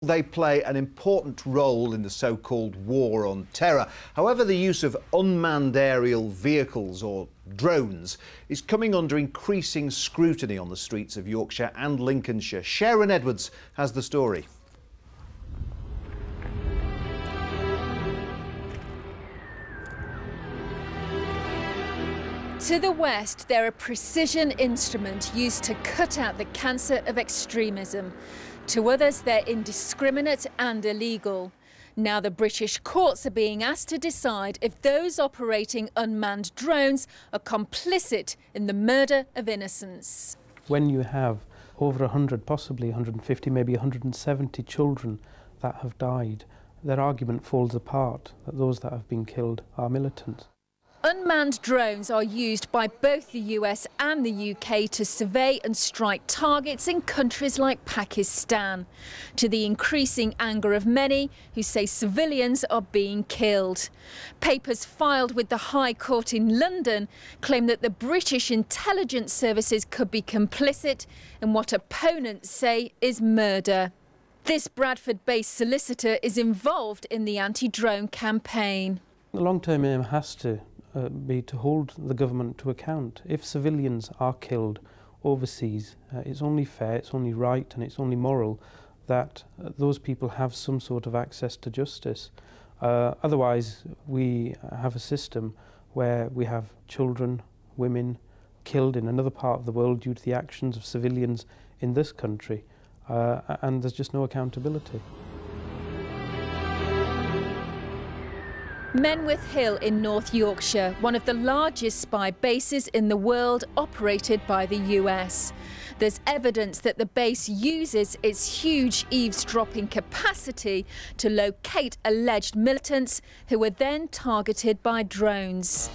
They play an important role in the so-called war on terror. However, the use of unmanned aerial vehicles or drones is coming under increasing scrutiny on the streets of Yorkshire and Lincolnshire. Sharon Edwards has the story. To the west, they're a precision instrument used to cut out the cancer of extremism. To others, they're indiscriminate and illegal. Now the British courts are being asked to decide if those operating unmanned drones are complicit in the murder of innocents. When you have over 100, possibly 150, maybe 170 children that have died, their argument falls apart that those that have been killed are militant. Unmanned drones are used by both the US and the UK to survey and strike targets in countries like Pakistan, to the increasing anger of many who say civilians are being killed. Papers filed with the High Court in London claim that the British intelligence services could be complicit in what opponents say is murder. This Bradford-based solicitor is involved in the anti-drone campaign. The long-term aim has to be to hold the government to account. If civilians are killed overseas, it's only fair, it's only right and it's only moral that those people have some sort of access to justice. Otherwise, we have a system where we have children, women killed in another part of the world due to the actions of civilians in this country, and there's just no accountability. Menwith Hill in North Yorkshire, one of the largest spy bases in the world operated by the US. There's evidence that the base uses its huge eavesdropping capacity to locate alleged militants who are then targeted by drones.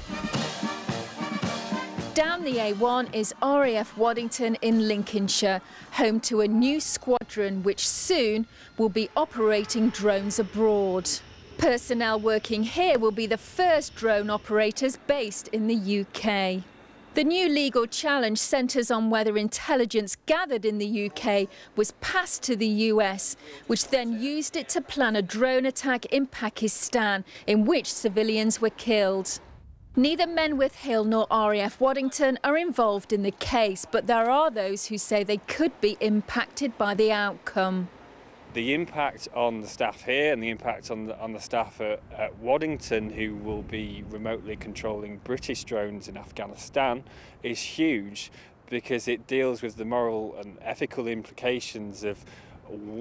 Down the A1 is RAF Waddington in Lincolnshire, home to a new squadron which soon will be operating drones abroad. Personnel working here will be the first drone operators based in the UK. The new legal challenge centres on whether intelligence gathered in the UK was passed to the US, which then used it to plan a drone attack in Pakistan in which civilians were killed. Neither Menwith Hill nor RAF Waddington are involved in the case, but there are those who say they could be impacted by the outcome. The impact on the staff here and the impact on the staff at Waddington, who will be remotely controlling British drones in Afghanistan, is huge because it deals with the moral and ethical implications of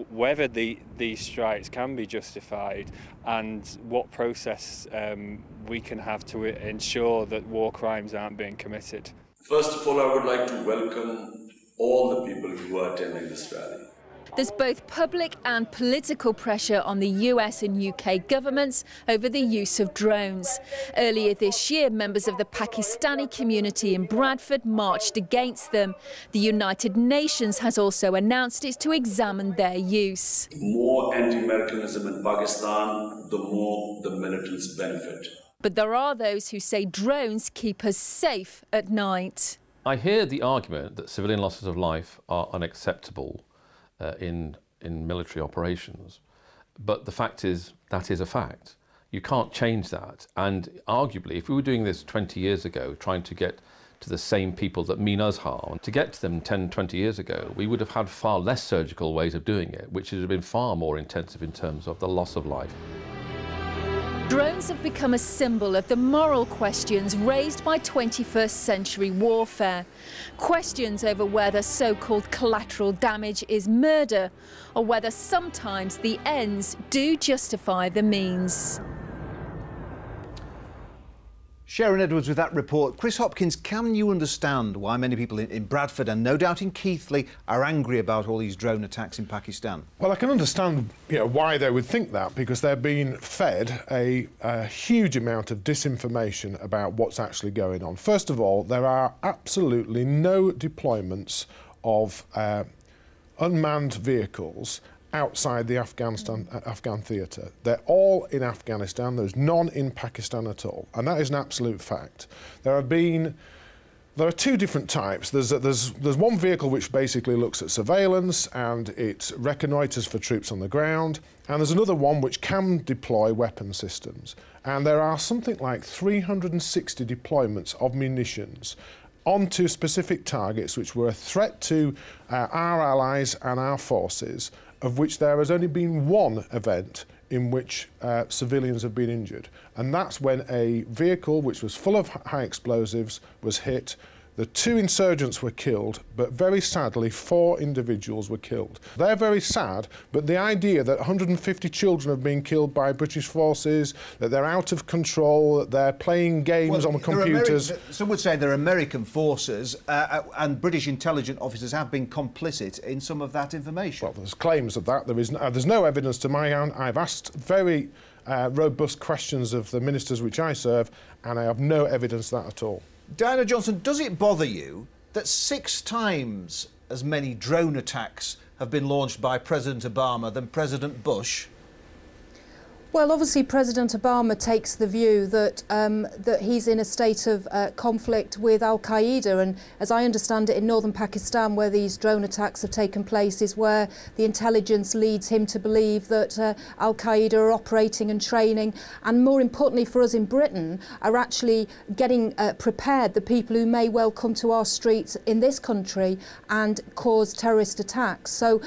whether these strikes can be justified and what process we can have to ensure that war crimes aren't being committed. First of all, I would like to welcome all the people who are attending this rally. There's both public and political pressure on the US and UK governments over the use of drones. Earlier this year, members of the Pakistani community in Bradford marched against them. The United Nations has also announced it's to examine their use. The more anti-Americanism in Pakistan, the more the militants benefit. But there are those who say drones keep us safe at night. I hear the argument that civilian losses of life are unacceptable in military operations, but the fact is that is a fact. You can't change that, and arguably if we were doing this 20 years ago, trying to get to the same people that mean us harm, to get to them 10, 20 years ago, we would have had far less surgical ways of doing it, which would have been far more intensive in terms of the loss of life. Drones have become a symbol of the moral questions raised by 21st century warfare. Questions over whether so-called collateral damage is murder, or whether sometimes the ends do justify the means. Sharon Edwards with that report. Kris Hopkins, can you understand why many people in Bradford and no doubt in Keighley are angry about all these drone attacks in Pakistan? Well, I can understand why they would think that, because they're being fed a huge amount of disinformation about what's actually going on. First of all, there are absolutely no deployments of unmanned vehicles outside the Afghan theatre. They're all in Afghanistan. There's none in Pakistan at all, and that is an absolute fact. There have been There are two different types. There's one vehicle which basically looks at surveillance and it reconnoitres for troops on the ground, and there's another one which can deploy weapon systems. And there are something like 360 deployments of munitions onto specific targets which were a threat to our allies and our forces, of which there has only been one event in which civilians have been injured. And that's when a vehicle which was full of high explosives was hit. The 2 insurgents were killed, but very sadly 4 individuals were killed. They're very sad, but the idea that 150 children have been killed by British forces, that they're out of control, that they're playing games on computers... Some would say they're American forces, and British intelligence officers have been complicit in some of that information. Well, there's claims of that. There's no evidence to my hand. I've asked very robust questions of the ministers which I serve, and I have no evidence of that at all. Diana Johnson, does it bother you that 6 times as many drone attacks have been launched by President Obama than President Bush? Well, obviously President Obama takes the view that that he's in a state of conflict with Al-Qaeda, and as I understand it, in northern Pakistan, where these drone attacks have taken place, is where the intelligence leads him to believe that Al-Qaeda are operating and training, and more importantly for us in Britain, are actually getting prepared the people who may well come to our streets in this country and cause terrorist attacks. So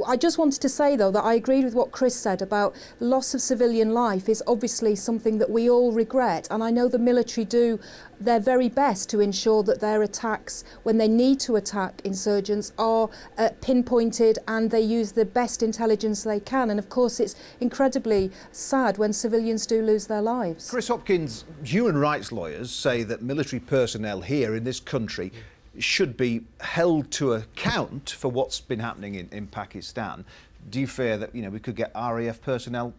I just wanted to say, though, that I agreed with what Kris said about loss of civilian life is obviously something that we all regret, and I know the military do their very best to ensure that their attacks, when they need to attack insurgents, are pinpointed and they use the best intelligence they can. And of course it's incredibly sad when civilians do lose their lives. Kris Hopkins, human rights lawyers say that military personnel here in this country should be held to account for what's been happening in Pakistan. Do you fear that, you know, we could get RAF personnel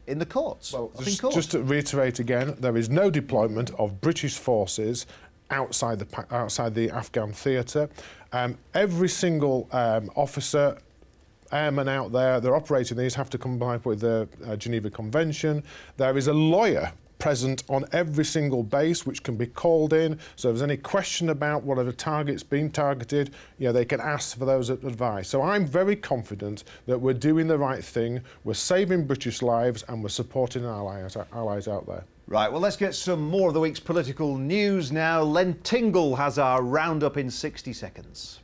in the courts? Well, just to reiterate again, there is no deployment of British forces outside the Afghan theatre. Every single officer, airman out there, they're operating these, have to comply with the Geneva Convention. There is a lawyer present on every single base which can be called in, so if there's any question about whatever target's been targeted, you know, they can ask for those advice. So I'm very confident that we're doing the right thing, we're saving British lives and we're supporting our allies out there. Right, well, let's get some more of the week's political news now. Len Tingle has our roundup in 60 seconds.